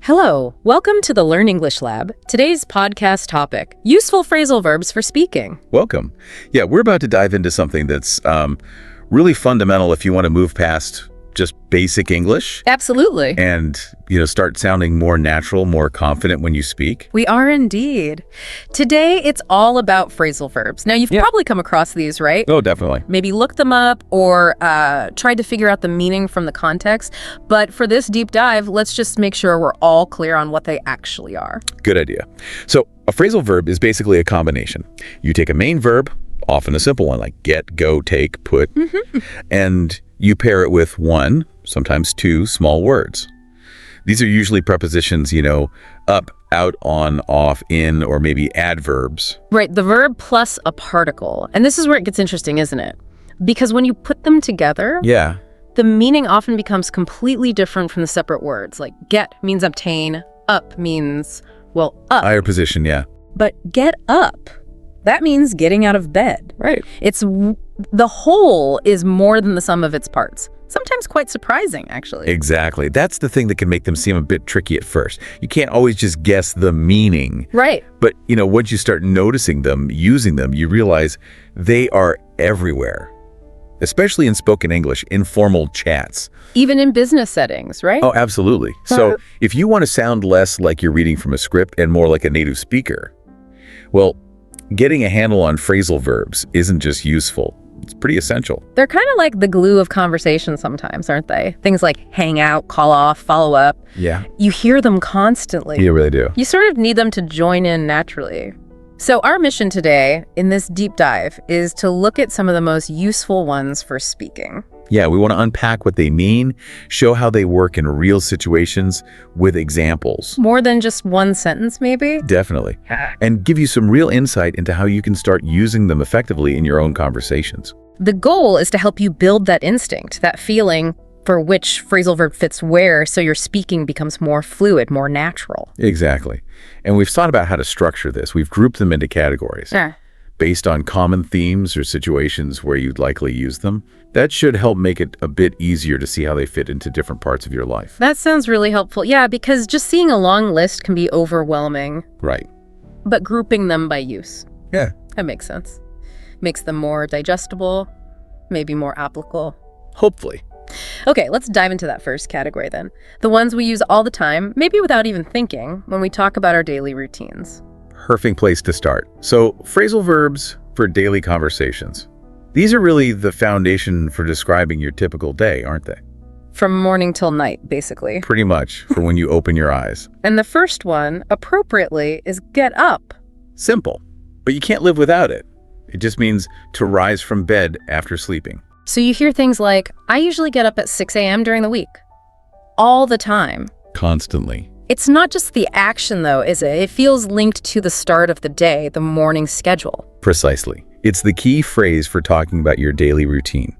Hello, welcome to the Learn English Lab. Today's podcast topic, useful phrasal verbs for speaking. Welcome. Yeah, we're about to dive into something that's really fundamental if you want to move past just basic English. Absolutely. And, start sounding more natural, more confident when you speak. We are indeed. Today, it's all about phrasal verbs. Now, you've probably come across these, right? Oh, definitely. Maybe looked them up or tried to figure out the meaning from the context. But for this deep dive, let's just make sure we're all clear on what they actually are. Good idea. So a phrasal verb is basically a combination. You take a main verb, often a simple one like get, go, take, put, and you pair it with one, sometimes two small words. These are usually prepositions, up, out, on, off, in, or maybe adverbs. Right, the verb plus a particle. And this is where it gets interesting, isn't it? Because when you put them together, the meaning often becomes completely different from the separate words. Like get means obtain, up means, up. Higher position, yeah. But get up, that means getting out of bed. Right. The whole is more than the sum of its parts. Sometimes quite surprising, actually. Exactly. That's the thing that can make them seem a bit tricky at first. You can't always just guess the meaning. Right. But, once you start noticing them, using them, you realize they are everywhere, especially in spoken English, informal chats. Even in business settings, right? Oh, absolutely. So if you want to sound less like you're reading from a script and more like a native speaker, well, getting a handle on phrasal verbs isn't just useful. It's pretty essential. They're kind of like the glue of conversation sometimes, aren't they? Things like hang out, call off, follow up. Yeah. You hear them constantly. You really do. You sort of need them to join in naturally. So our mission today in this deep dive is to look at some of the most useful ones for speaking. Yeah, we want to unpack what they mean, show how they work in real situations with examples. More than just one sentence, maybe? Definitely. And give you some real insight into how you can start using them effectively in your own conversations. The goal is to help you build that instinct, that feeling for which phrasal verb fits where, so your speaking becomes more fluid, more natural. Exactly. And we've thought about how to structure this. We've grouped them into categories. Based on common themes or situations where you'd likely use them. That should help make it a bit easier to see how they fit into different parts of your life. That sounds really helpful. Yeah, because just seeing a long list can be overwhelming. Right. But grouping them by use. Yeah. That makes sense. Makes them more digestible, maybe more applicable. Hopefully. Okay, let's dive into that first category then. The ones we use all the time, maybe without even thinking, when we talk about our daily routines. Perfect place to start. So, phrasal verbs for daily conversations. These are really the foundation for describing your typical day, aren't they? From morning till night, basically. Pretty much, for when you open your eyes. And the first one, appropriately, is get up. Simple, but you can't live without it. It just means to rise from bed after sleeping. So you hear things like, I usually get up at 6 a.m. during the week. All the time. Constantly. It's not just the action, though, is it? It feels linked to the start of the day, the morning schedule. Precisely. It's the key phrase for talking about your daily routine,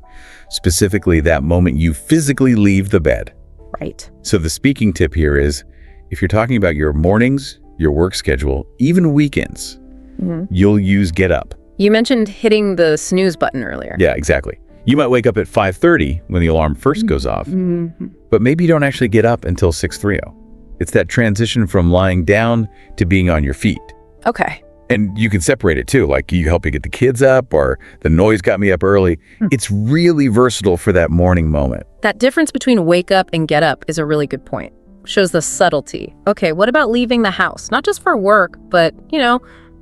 specifically that moment you physically leave the bed. Right. So the speaking tip here is, if you're talking about your mornings, your work schedule, even weekends, you'll use get up. You mentioned hitting the snooze button earlier. Yeah, exactly. You might wake up at 5:30 when the alarm first goes off, but maybe you don't actually get up until 6:30. It's that transition from lying down to being on your feet. Okay. And you can separate it too, like you help you get the kids up or the noise got me up early. It's really versatile for that morning moment. That difference between wake up and get up is a really good point. Shows the subtlety. Okay, what about leaving the house? Not just for work, but,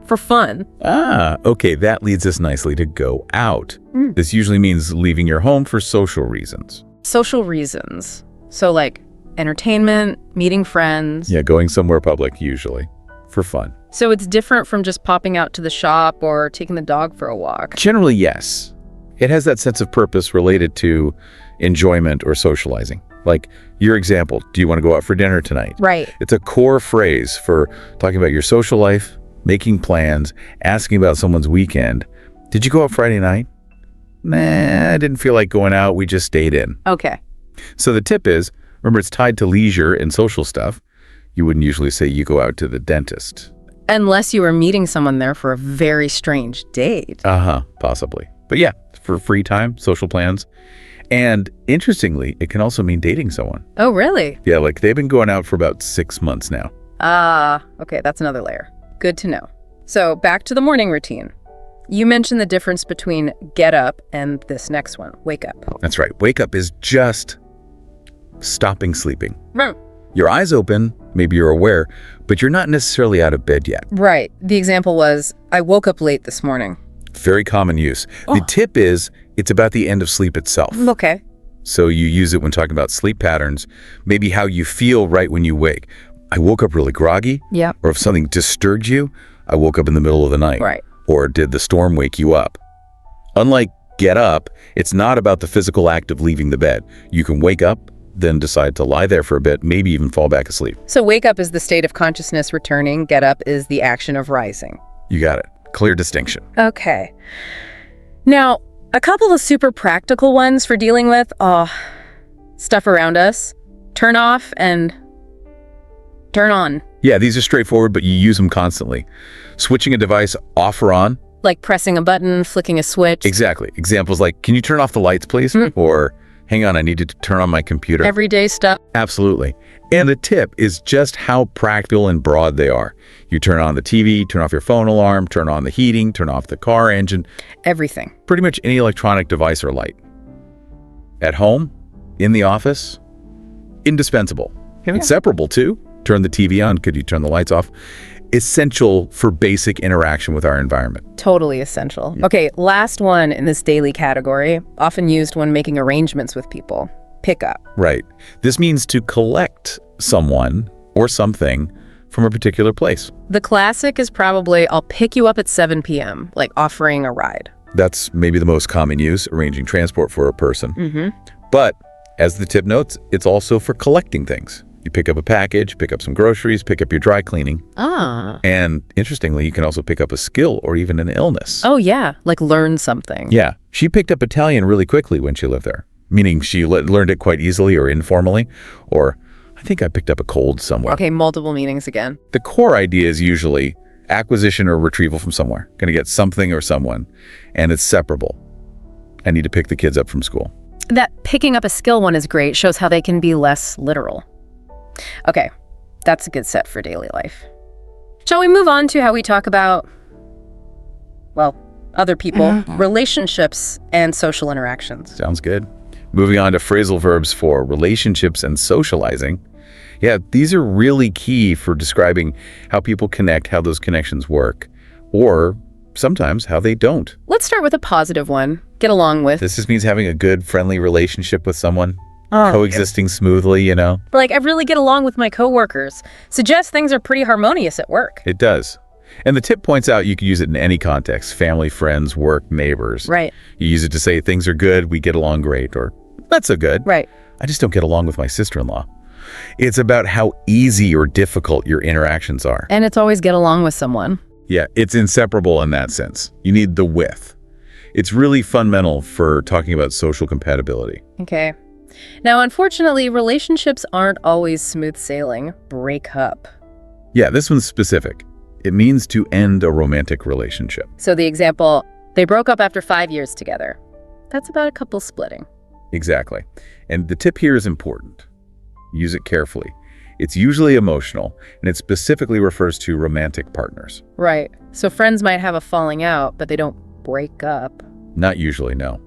for fun. Okay, that leads us nicely to go out. This usually means leaving your home for social reasons. Social reasons. So like entertainment, meeting friends. Yeah, going somewhere public usually for fun. So it's different from just popping out to the shop or taking the dog for a walk. Generally, yes. It has that sense of purpose related to enjoyment or socializing. Like your example, do you want to go out for dinner tonight? Right. It's a core phrase for talking about your social life, making plans, asking about someone's weekend. Did you go out Friday night? Nah, I didn't feel like going out. We just stayed in. Okay. So the tip is, remember it's tied to leisure and social stuff. You wouldn't usually say you go out to the dentist. Unless you were meeting someone there for a very strange date. Possibly. But yeah, for free time, social plans. And interestingly, it can also mean dating someone. Oh, really? Yeah, like they've been going out for about 6 months now. Okay, that's another layer. Good to know. So back to the morning routine. You mentioned the difference between get up and this next one, wake up. That's right. Wake up is just stopping sleeping. Right. Your eyes open, maybe you're aware, but you're not necessarily out of bed yet. Right. The example was, I woke up late this morning. Very common use. Oh. The tip is, it's about the end of sleep itself. Okay. So you use it when talking about sleep patterns, maybe how you feel right when you wake. I woke up really groggy. Yeah. Or if something disturbed you, I woke up in the middle of the night. Right. Or did the storm wake you up? Unlike get up, it's not about the physical act of leaving the bed. You can wake up, then decide to lie there for a bit, maybe even fall back asleep. So wake up is the state of consciousness returning. Get up is the action of rising. You got it. Clear distinction. Okay. Now, a couple of super practical ones for dealing with stuff around us. Turn off and turn on. Yeah, these are straightforward, but you use them constantly. Switching a device off or on. Like pressing a button, flicking a switch. Exactly. Examples like, can you turn off the lights, please? Or, hang on, I need to turn on my computer. Everyday stuff. Absolutely. And the tip is just how practical and broad they are. You turn on the TV, turn off your phone alarm, turn on the heating, turn off the car engine. Everything. Pretty much any electronic device or light. At home, in the office, indispensable. Inseparable too. Turn the TV on. Could you turn the lights off? Essential for basic interaction with our environment. Totally essential. Yeah. Okay, last one in this daily category, often used when making arrangements with people. Pick up. Right. This means to collect someone or something from a particular place. The classic is probably, I'll pick you up at 7 p.m., like offering a ride. That's maybe the most common use, arranging transport for a person. But as the tip notes, it's also for collecting things. You pick up a package, pick up some groceries, pick up your dry cleaning. And interestingly, you can also pick up a skill or even an illness. Oh, yeah, like learn something. Yeah. She picked up Italian really quickly when she lived there, meaning she learned it quite easily or informally, or I think I picked up a cold somewhere. Okay, multiple meanings again. The core idea is usually acquisition or retrieval from somewhere. Going to get something or someone, and it's separable. I need to pick the kids up from school. That picking up a skill one is great, shows how they can be less literal. Okay, that's a good set for daily life. Shall we move on to how we talk about, well, other people, relationships, and social interactions? Sounds good. Moving on to phrasal verbs for relationships and socializing. Yeah, these are really key for describing how people connect, how those connections work, or sometimes how they don't. Let's start with a positive one. Get along with. This just means having a good, friendly relationship with someone. Coexisting smoothly, you know? Like, I really get along with my coworkers. Suggests things are pretty harmonious at work. It does. And the tip points out you can use it in any context. Family, friends, work, neighbors. Right. You use it to say things are good, we get along great, or not so good. Right. I just don't get along with my sister-in-law. It's about how easy or difficult your interactions are. And it's always get along with someone. Yeah, it's inseparable in that sense. You need the with. It's really fundamental for talking about social compatibility. Okay. Now, unfortunately, relationships aren't always smooth sailing. Break up. Yeah, this one's specific. It means to end a romantic relationship. So the example, they broke up after 5 years together. That's about a couple splitting. Exactly. And the tip here is important. Use it carefully. It's usually emotional, and it specifically refers to romantic partners. Right. So friends might have a falling out, but they don't break up. Not usually, no.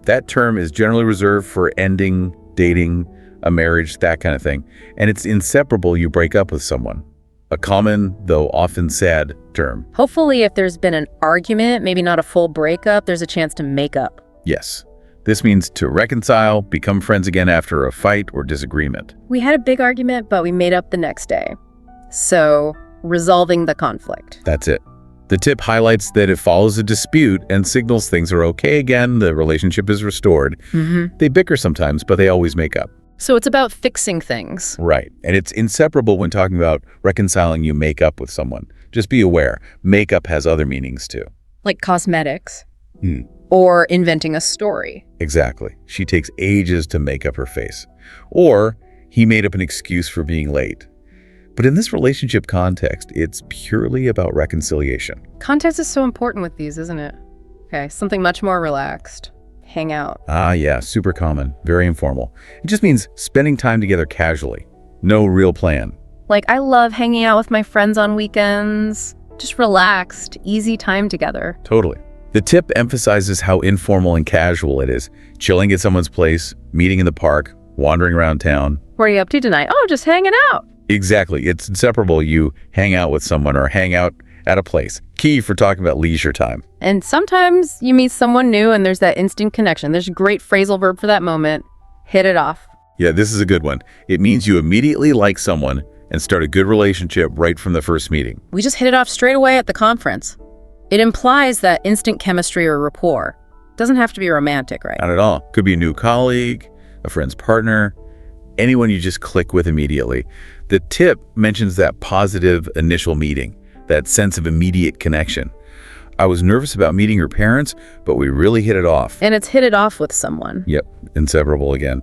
That term is generally reserved for ending, dating, a marriage, that kind of thing. And it's inseparable you break up with someone. A common, though often sad, term. Hopefully, if there's been an argument, maybe not a full breakup, there's a chance to make up. Yes. This means to reconcile, become friends again after a fight or disagreement. We had a big argument, but we made up the next day. So, resolving the conflict. That's it. The tip highlights that it follows a dispute and signals things are okay again, the relationship is restored. They bicker sometimes, but they always make up. So it's about fixing things. Right. And it's inseparable when talking about reconciling you make up with someone. Just be aware, makeup has other meanings too. Like cosmetics. Or inventing a story. Exactly. She takes ages to make up her face. Or he made up an excuse for being late. But in this relationship context, it's purely about reconciliation. Context is so important with these, isn't it? Okay, something much more relaxed. hang out. Ah, yeah, super common, very informal. It just means spending time together casually. No real plan. Like, I love hanging out with my friends on weekends. Just relaxed, easy time together. Totally. The tip emphasizes how informal and casual it is. Chilling at someone's place, meeting in the park, wandering around town. What are you up to tonight? Oh, just hanging out. Exactly. It's inseparable. You hang out with someone or hang out at a place. Key for talking about leisure time. And sometimes you meet someone new and there's that instant connection. There's a great phrasal verb for that moment. Hit it off. Yeah, this is a good one. It means you immediately like someone and start a good relationship right from the first meeting. We just hit it off straight away at the conference. It implies that instant chemistry or rapport. Doesn't have to be romantic, right? Not at all. Could be a new colleague, a friend's partner, anyone you just click with immediately. The tip mentions that positive initial meeting, that sense of immediate connection. I was nervous about meeting your parents, but we really hit it off. And it's hit it off with someone. Yep, inseparable again.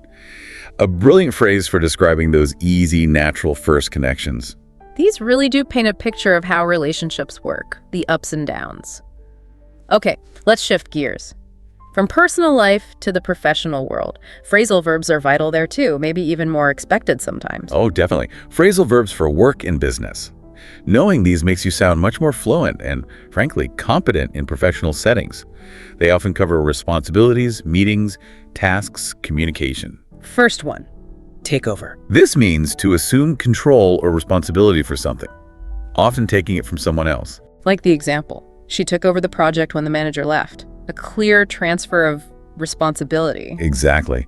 A brilliant phrase for describing those easy, natural first connections. These really do paint a picture of how relationships work, the ups and downs. Okay, let's shift gears. From personal life to the professional world, phrasal verbs are vital there too, maybe even more expected sometimes. Oh, definitely. Phrasal verbs for work and business. Knowing these makes you sound much more fluent and, frankly, competent in professional settings. They often cover responsibilities, meetings, tasks, communication. First one, take over. This means to assume control or responsibility for something, often taking it from someone else. Like the example, she took over the project when the manager left. A clear transfer of responsibility. Exactly.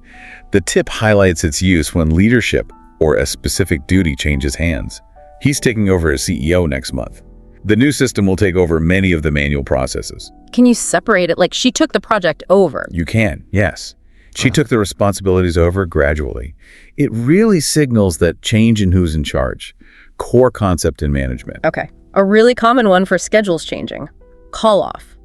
The tip highlights its use when leadership or a specific duty changes hands. He's taking over as CEO next month. The new system will take over many of the manual processes. Can you separate it? Like, she took the project over. You can, yes. She took the responsibilities over gradually. It really signals that change in who's in charge. Core concept in management. Okay. A really common one for schedules changing. Call off.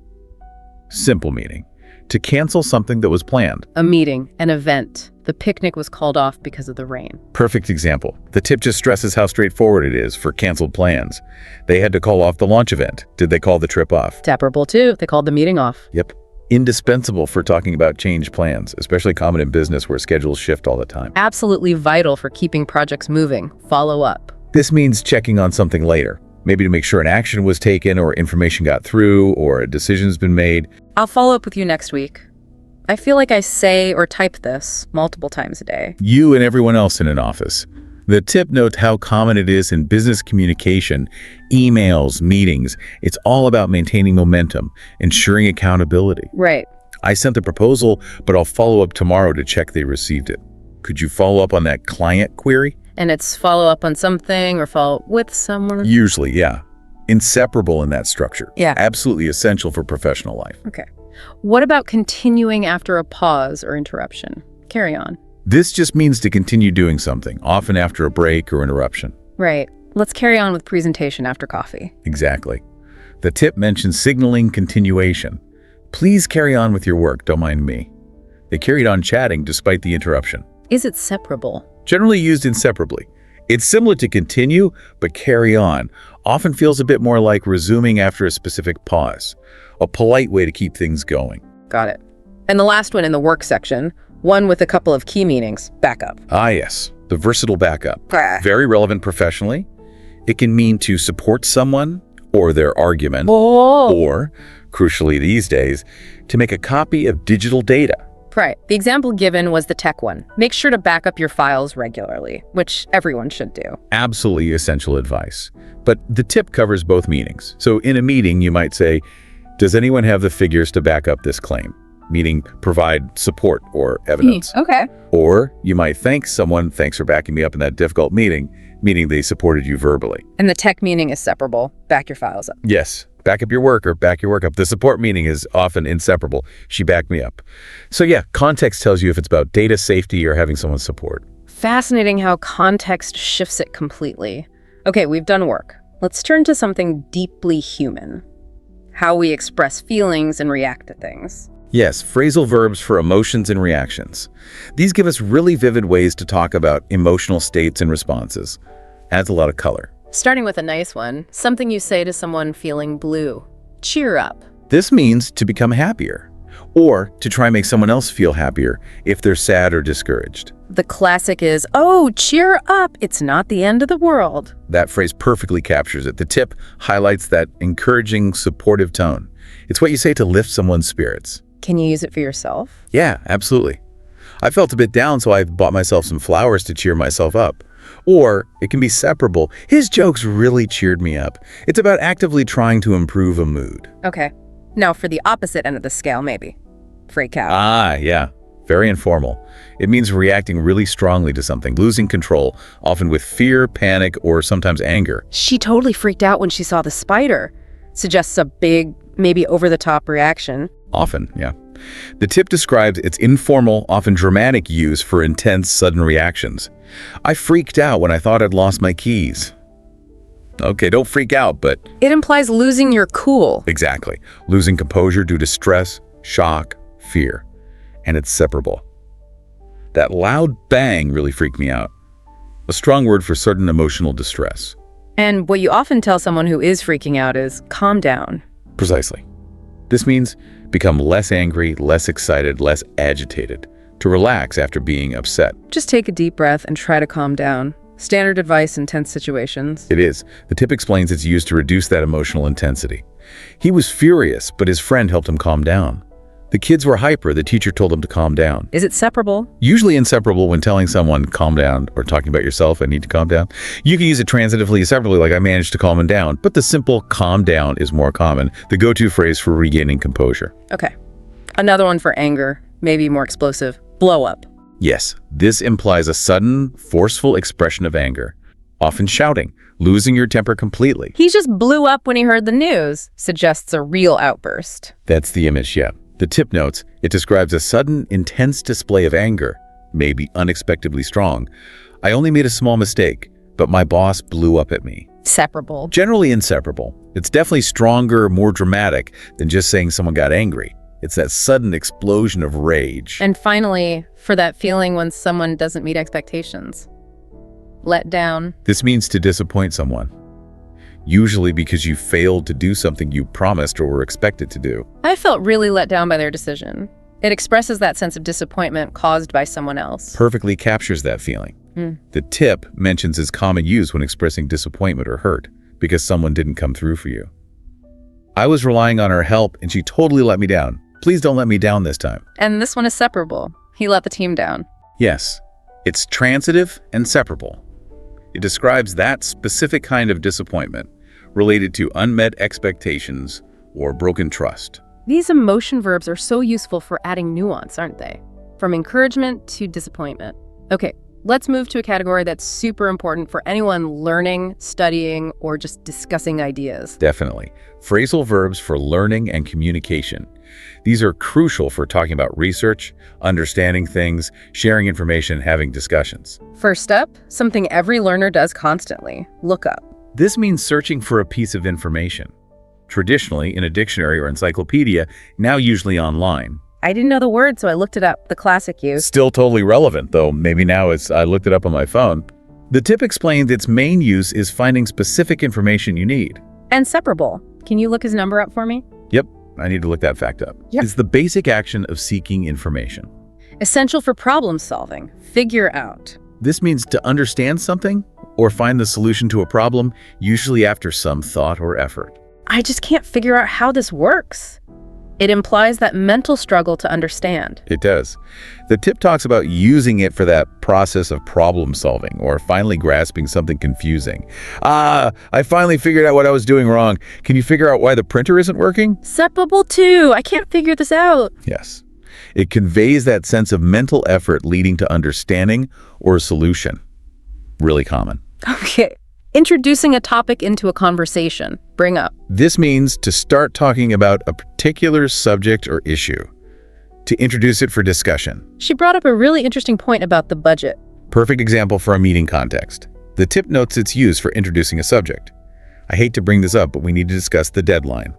Simple meaning. To cancel something that was planned. A meeting, an event. The picnic was called off because of the rain. Perfect example. The tip just stresses how straightforward it is for canceled plans. They had to call off the launch event. Did they call the trip off? Separable too. They called the meeting off. Yep. Indispensable for talking about change plans, especially common in business where schedules shift all the time. Absolutely vital for keeping projects moving. Follow up. This means checking on something later, maybe to make sure an action was taken or information got through or a decision's been made. I'll follow up with you next week. I feel like I say or type this multiple times a day. You and everyone else in an office. The tip notes how common it is in business communication, emails, meetings. It's all about maintaining momentum, ensuring accountability. Right. I sent the proposal, but I'll follow up tomorrow to check they received it. Could you follow up on that client query? And it's follow up on something or follow up with someone? Usually, yeah. Inseparable in that structure. Yeah. Absolutely essential for professional life. Okay. What about continuing after a pause or interruption? Carry on. This just means to continue doing something, often after a break or interruption. Right. Let's carry on with presentation after coffee. Exactly. The tip mentions signaling continuation. Please carry on with your work, don't mind me. They carried on chatting despite the interruption. Is it separable? Generally used inseparably. It's similar to continue, but carry on. Often feels a bit more like resuming after a specific pause. A polite way to keep things going. Got it. And the last one in the work section, one with a couple of key meanings, backup. Ah, yes. The versatile backup. Very relevant professionally. It can mean to support someone or their argument, or, crucially these days, to make a copy of digital data. Right. The example given was the tech one. Make sure to back up your files regularly, which everyone should do. Absolutely essential advice. But the tip covers both meanings. So in a meeting, you might say, does anyone have the figures to back up this claim? Meaning provide support or evidence. Okay. Or you might thank someone, thanks for backing me up in that difficult meeting, meaning they supported you verbally. And the tech meaning is separable. Back your files up. Yes. Back up your work or back your work up. The support meaning is often inseparable. She backed me up. So yeah, context tells you if it's about data safety or having someone support. Fascinating how context shifts it completely. Okay, we've done work. Let's turn to something deeply human. How we express feelings and react to things. Yes, phrasal verbs for emotions and reactions. These give us really vivid ways to talk about emotional states and responses. Adds a lot of color. Starting with a nice one, something you say to someone feeling blue. Cheer up. This means to become happier. or to try and make someone else feel happier if they're sad or discouraged. The classic is, oh, cheer up, it's not the end of the world. That phrase perfectly captures it. The tip highlights that encouraging, supportive tone. It's what you say to lift someone's spirits. Can you use it for yourself? Yeah, absolutely. I felt a bit down, so I bought myself some flowers to cheer myself up. Or it can be separable. His jokes really cheered me up. It's about actively trying to improve a mood. Okay. Now for the opposite end of the scale, maybe. Freak out. Ah, yeah. Very informal. It means reacting really strongly to something, losing control, often with fear, panic, or sometimes anger. She totally freaked out when she saw the spider. Suggests a big, maybe over-the-top reaction. Often, yeah. The tip describes its informal, often dramatic use for intense, sudden reactions. I freaked out when I thought I'd lost my keys. Okay, don't freak out, but... It implies losing your cool. Exactly. Losing composure due to stress, shock, fear. And it's separable. That loud bang really freaked me out. A strong word for sudden emotional distress. And what you often tell someone who is freaking out is, calm down. Precisely. This means become less angry, less excited, less agitated. To relax after being upset. Just take a deep breath and try to calm down. Standard advice in tense situations. It is. The tip explains it's used to reduce that emotional intensity. He was furious, but his friend helped him calm down. The kids were hyper. The teacher told them to calm down. Is it separable? Usually inseparable when telling someone calm down or talking about yourself, I need to calm down. You can use it transitively, separately, like I managed to calm him down, but the simple calm down is more common, the go-to phrase for regaining composure. Okay. Another one for anger, maybe more explosive. Blow up. Yes, this implies a sudden, forceful expression of anger, often shouting, losing your temper completely. He just blew up when he heard the news, suggests a real outburst. That's the image, yeah. The tip notes, it describes a sudden, intense display of anger, maybe unexpectedly strong. I only made a small mistake, but my boss blew up at me. Separable. Generally inseparable. It's definitely stronger, more dramatic than just saying someone got angry. It's that sudden explosion of rage. And finally, for that feeling when someone doesn't meet expectations. Let down. This means to disappoint someone. Usually because you failed to do something you promised or were expected to do. I felt really let down by their decision. It expresses that sense of disappointment caused by someone else. Perfectly captures that feeling. The tip mentions its common use when expressing disappointment or hurt because someone didn't come through for you. I was relying on her help and she totally let me down. Please don't let me down this time. And this one is separable. He let the team down. Yes, it's transitive and separable. It describes that specific kind of disappointment related to unmet expectations or broken trust. These emotion verbs are so useful for adding nuance, aren't they? From encouragement to disappointment. Okay, let's move to a category that's super important for anyone learning, studying, or just discussing ideas. Definitely. Phrasal verbs for learning and communication. These are crucial for talking about research, understanding things, sharing information, having discussions. First up, something every learner does constantly. Look up. This means searching for a piece of information. Traditionally, in a dictionary or encyclopedia, now usually online. I didn't know the word, so I looked it up. The classic use. Still totally relevant, though maybe now I looked it up on my phone. The tip explains its main use is finding specific information you need. And separable. Can you look his number up for me? Yep, I need to look that fact up. Yep. It's the basic action of seeking information. Essential for problem solving. Figure out. This means to understand something or find the solution to a problem, usually after some thought or effort. I just can't figure out how this works. It implies that mental struggle to understand. It does. The tip talks about using it for that process of problem solving or finally grasping something confusing. I finally figured out what I was doing wrong. Can you figure out why the printer isn't working? Separable too. I can't figure this out. Yes. It conveys that sense of mental effort leading to understanding or a solution. Really common. Okay. Introducing a topic into a conversation. Bring up. This means to start talking about a particular subject or issue. To introduce it for discussion. She brought up a really interesting point about the budget. Perfect example for a meeting context. The tip notes its use for introducing a subject. I hate to bring this up, but we need to discuss the deadline.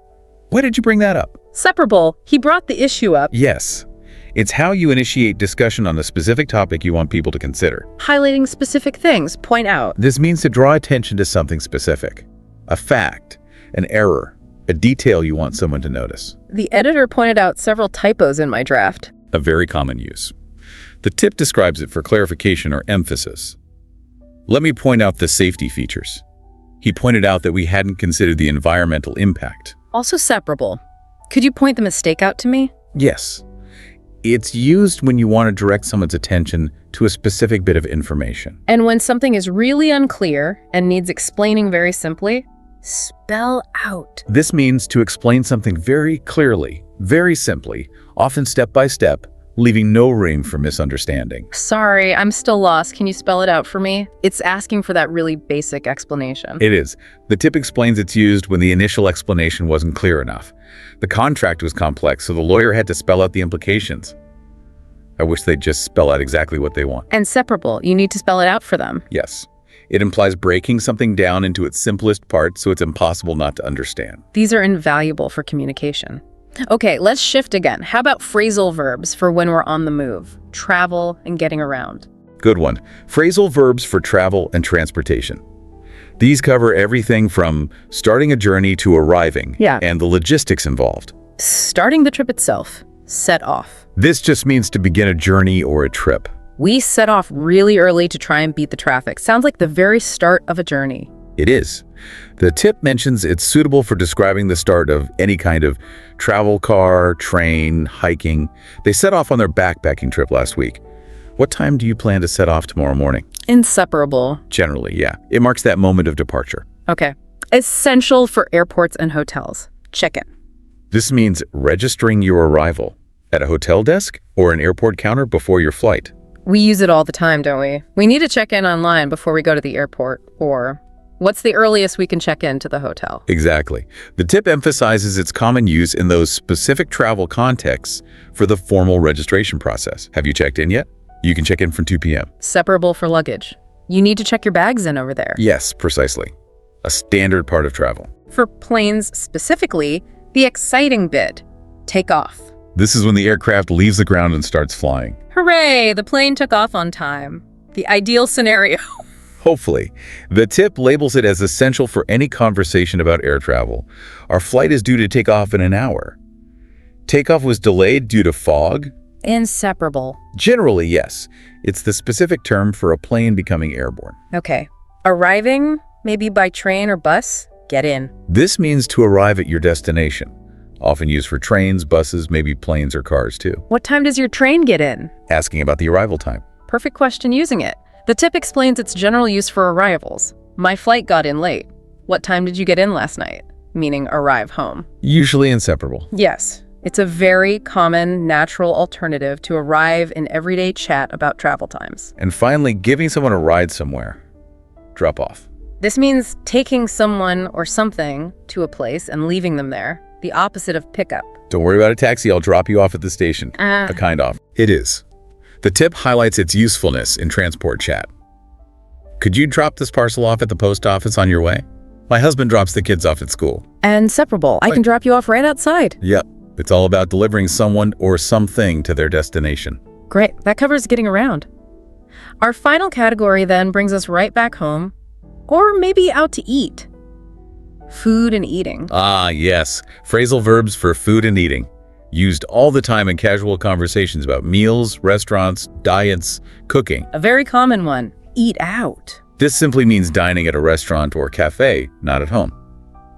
Why did you bring that up? Separable. He brought the issue up. Yes. It's how you initiate discussion on a specific topic you want people to consider. Highlighting specific things. Point out. This means to draw attention to something specific. A fact, an error, a detail you want someone to notice. The editor pointed out several typos in my draft. A very common use. The tip describes it for clarification or emphasis. Let me point out the safety features. He pointed out that we hadn't considered the environmental impact. Also separable. Could you point the mistake out to me? Yes. It's used when you want to direct someone's attention to a specific bit of information. And when something is really unclear and needs explaining very simply, spell out. This means to explain something very clearly, very simply, often step by step, leaving no room for misunderstanding. Sorry, I'm still lost. Can you spell it out for me? It's asking for that really basic explanation. It is. The tip explains it's used when the initial explanation wasn't clear enough. The contract was complex, so the lawyer had to spell out the implications. I wish they'd just spell out exactly what they want. And separable. You need to spell it out for them. Yes. It implies breaking something down into its simplest parts so it's impossible not to understand. These are invaluable for communication. Okay, let's shift again. How about phrasal verbs for when we're on the move, travel, and getting around? Good one. Phrasal verbs for travel and transportation. These cover everything from starting a journey to arriving and the logistics involved. Starting the trip itself. Set off. This just means to begin a journey or a trip. We set off really early to try and beat the traffic. Sounds like the very start of a journey. It is. The tip mentions it's suitable for describing the start of any kind of travel car, train, hiking. They set off on their backpacking trip last week. What time do you plan to set off tomorrow morning? Inseparable. Generally, yeah. It marks that moment of departure. Okay. Essential for airports and hotels. Check in. This means registering your arrival at a hotel desk or an airport counter before your flight. We use it all the time, don't we? We need to check in online before we go to the airport. Or what's the earliest we can check in to the hotel? Exactly. The tip emphasizes its common use in those specific travel contexts for the formal registration process. Have you checked in yet? You can check in from 2 p.m. Separable for luggage. You need to check your bags in over there. Yes, precisely. A standard part of travel. For planes specifically, the exciting bit, take off. This is when the aircraft leaves the ground and starts flying. Hooray, the plane took off on time. The ideal scenario. Hopefully. The tip labels it as essential for any conversation about air travel. Our flight is due to take off in an hour. Takeoff was delayed due to fog. Inseparable. Generally, yes. It's the specific term for a plane becoming airborne. Okay. Arriving, maybe by train or bus, get in. This means to arrive at your destination. Often used for trains, buses, maybe planes or cars too. What time does your train get in? Asking about the arrival time. Perfect question using it. The tip explains its general use for arrivals. My flight got in late. What time did you get in last night? Meaning arrive home. Usually inseparable. Yes. It's a very common, natural alternative to arrive in everyday chat about travel times. And finally, giving someone a ride somewhere. Drop off. This means taking someone or something to a place and leaving them there. The opposite of pickup. Don't worry about a taxi, I'll drop you off at the station. A kind of. It is. The tip highlights its usefulness in transport chat. Could you drop this parcel off at the post office on your way? My husband drops the kids off at school. And separable. I can drop you off right outside. Yep. It's all about delivering someone or something to their destination. Great. That covers getting around. Our final category then brings us right back home, or maybe out to eat. Food and eating. Ah, yes. Phrasal verbs for food and eating. Used all the time in casual conversations about meals, restaurants, diets, cooking. A very common one. Eat out. This simply means dining at a restaurant or cafe, not at home.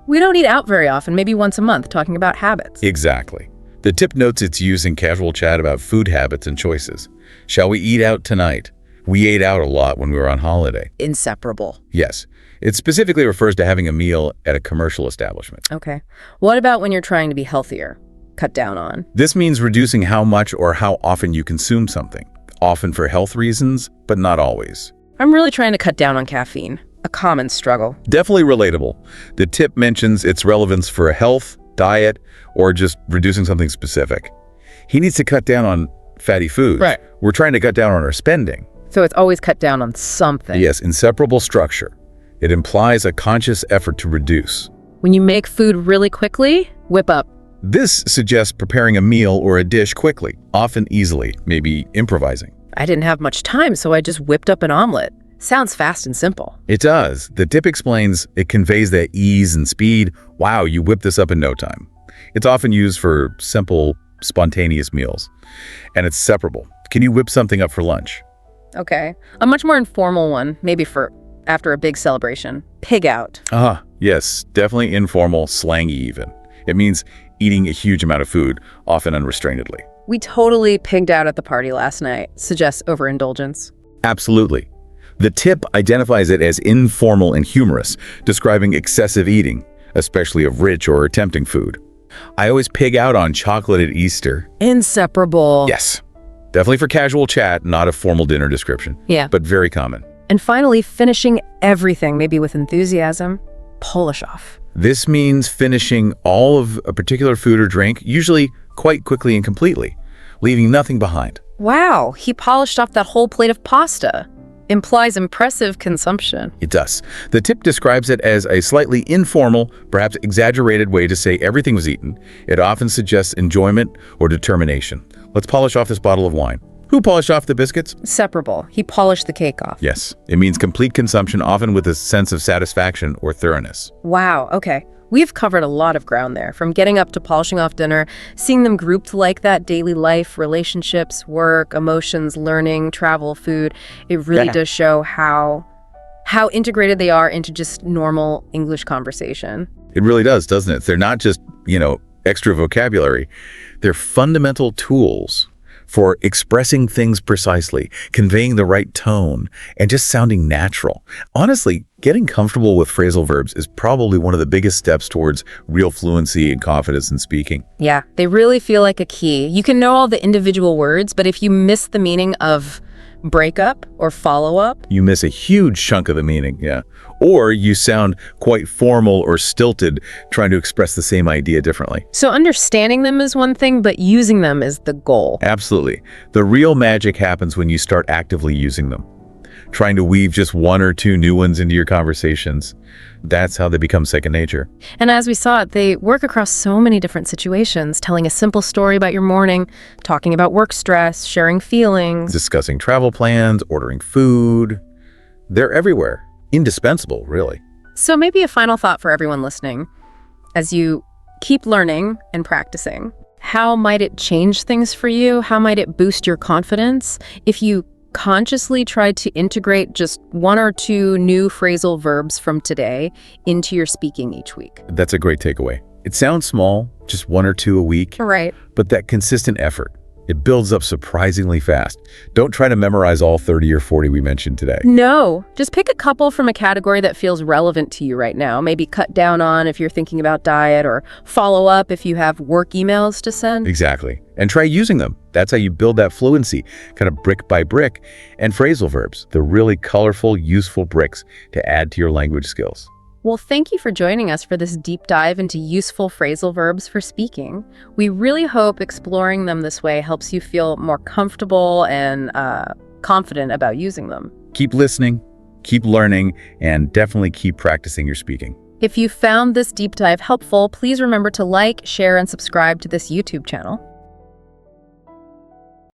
We don't eat out very often, maybe once a month, talking about habits. Exactly. The tip notes its use in casual chat about food habits and choices. Shall we eat out tonight? We ate out a lot when we were on holiday. Inseparable. Yes. It specifically refers to having a meal at a commercial establishment. Okay. What about when you're trying to be healthier? Cut down on. This means reducing how much or how often you consume something. Often for health reasons, but not always. I'm really trying to cut down on caffeine. A common struggle. Definitely relatable. The tip mentions its relevance for a health, diet, or just reducing something specific. He needs to cut down on fatty foods. Right. We're trying to cut down on our spending. So it's always cut down on something. Yes, inseparable structure. It implies a conscious effort to reduce. When you make food really quickly, whip up. This suggests preparing a meal or a dish quickly, often easily, maybe improvising. I didn't have much time, so I just whipped up an omelet. Sounds fast and simple. It does. The tip explains it conveys that ease and speed. Wow, you whip this up in no time. It's often used for simple, spontaneous meals. And it's separable. Can you whip something up for lunch? Okay. A much more informal one, maybe for after a big celebration. Pig out. Yes, definitely informal, slangy even. It means eating a huge amount of food, often unrestrainedly. We totally pigged out at the party last night. Suggests overindulgence. Absolutely. The tip identifies it as informal and humorous, describing excessive eating, especially of rich or tempting food. I always pig out on chocolate at Easter. Inseparable. Yes. Definitely for casual chat, not a formal dinner description. Yeah. But very common. And finally, finishing everything, maybe with enthusiasm. Polish off. This means finishing all of a particular food or drink, usually quite quickly and completely, leaving nothing behind. Wow, he polished off that whole plate of pasta. Implies impressive consumption. It does. The tip describes it as a slightly informal, perhaps exaggerated way to say everything was eaten. It often suggests enjoyment or determination. Let's polish off this bottle of wine. Who polished off the biscuits? Separable. He polished the cake off. Yes. It means complete consumption, often with a sense of satisfaction or thoroughness. Wow, okay. We've covered a lot of ground there, from getting up to polishing off dinner, seeing them grouped like that, daily life, relationships, work, emotions, learning, travel, food. It really does show how integrated they are into just normal English conversation. It really does, doesn't it? They're not just, extra vocabulary. They're fundamental tools for expressing things precisely, conveying the right tone, and just sounding natural. Honestly, getting comfortable with phrasal verbs is probably one of the biggest steps towards real fluency and confidence in speaking. Yeah, they really feel like a key. You can know all the individual words, but if you miss the meaning of breakup or follow-up, you miss a huge chunk of the meaning, yeah. Or you sound quite formal or stilted trying to express the same idea differently. So understanding them is one thing, but using them is the goal. Absolutely. The real magic happens when you start actively using them. Trying to weave just one or two new ones into your conversations. That's how they become second nature. And as we saw, they work across so many different situations, telling a simple story about your morning, talking about work stress, sharing feelings, discussing travel plans, ordering food. They're everywhere. Indispensable, really. So maybe a final thought for everyone listening. As you keep learning and practicing, how might it change things for you? How might it boost your confidence if you consciously try to integrate just one or two new phrasal verbs from today into your speaking each week? That's a great takeaway. It sounds small, just one or two a week. Right. But that consistent effort, it builds up surprisingly fast. Don't try to memorize all 30 or 40 we mentioned today. No, just pick a couple from a category that feels relevant to you right now. Maybe cut down on if you're thinking about diet, or follow up if you have work emails to send. Exactly. And try using them. That's how you build that fluency, kind of brick by brick. And phrasal verbs, the really colorful, useful bricks to add to your language skills. Well, thank you for joining us for this deep dive into useful phrasal verbs for speaking. We really hope exploring them this way helps you feel more comfortable and confident about using them. Keep listening, keep learning, and definitely keep practicing your speaking. If you found this deep dive helpful, please remember to like, share, and subscribe to this YouTube channel.